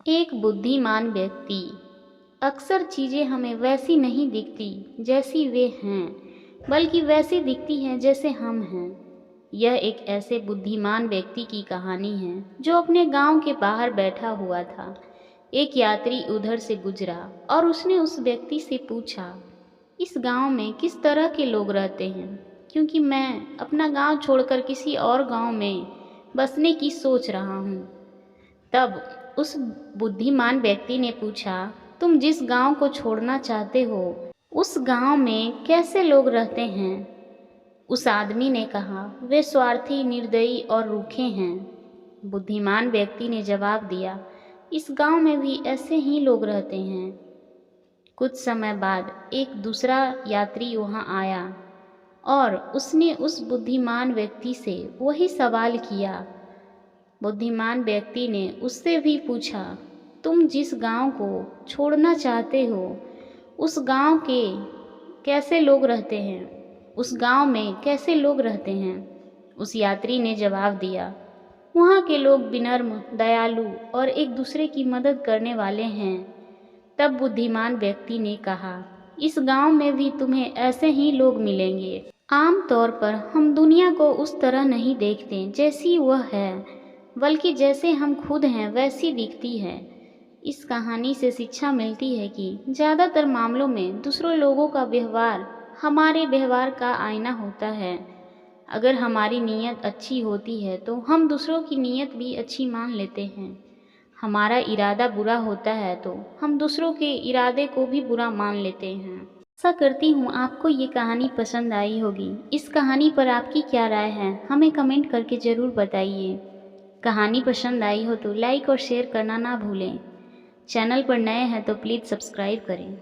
एक बुद्धिमान व्यक्ति अक्सर चीज़ें हमें वैसी नहीं दिखती जैसी वे हैं, बल्कि वैसी दिखती हैं जैसे हम हैं। यह एक ऐसे बुद्धिमान व्यक्ति की कहानी है जो अपने गांव के बाहर बैठा हुआ था। एक यात्री उधर से गुजरा और उसने उस व्यक्ति से पूछा, इस गांव में किस तरह के लोग रहते हैं? क्योंकि मैं अपना गांव छोड़कर किसी और गांव में बसने की सोच रहा हूँ। तब उस बुद्धिमान व्यक्ति ने पूछा, तुम जिस गांव को छोड़ना चाहते हो उस गांव में कैसे लोग रहते हैं? उस आदमी ने कहा, वे स्वार्थी, निर्दयी और रूखे हैं। बुद्धिमान व्यक्ति ने जवाब दिया, इस गांव में भी ऐसे ही लोग रहते हैं। कुछ समय बाद एक दूसरा यात्री वहां आया और उसने उस बुद्धिमान व्यक्ति से वही सवाल किया। बुद्धिमान व्यक्ति ने उससे भी पूछा, तुम जिस गांव को छोड़ना चाहते हो उस गांव के कैसे लोग रहते हैं? उस गांव में कैसे लोग रहते हैं? उस यात्री ने जवाब दिया, वहाँ के लोग विनम्र, दयालु और एक दूसरे की मदद करने वाले हैं। तब बुद्धिमान व्यक्ति ने कहा, इस गांव में भी तुम्हें ऐसे ही लोग मिलेंगे। आम तौर पर हम दुनिया को उस तरह नहीं देखते जैसी वह है, बल्कि जैसे हम खुद हैं वैसी दिखती है। इस कहानी से शिक्षा मिलती है कि ज़्यादातर मामलों में दूसरों लोगों का व्यवहार हमारे व्यवहार का आईना होता है। अगर हमारी नीयत अच्छी होती है तो हम दूसरों की नीयत भी अच्छी मान लेते हैं। हमारा इरादा बुरा होता है तो हम दूसरों के इरादे को भी बुरा मान लेते हैं। आशा करती हूँ आपको ये कहानी पसंद आई होगी। इस कहानी पर आपकी क्या राय है हमें कमेंट करके ज़रूर बताइए। कहानी पसंद आई हो तो लाइक और शेयर करना ना भूलें। चैनल पर नए हैं तो प्लीज़ सब्सक्राइब करें।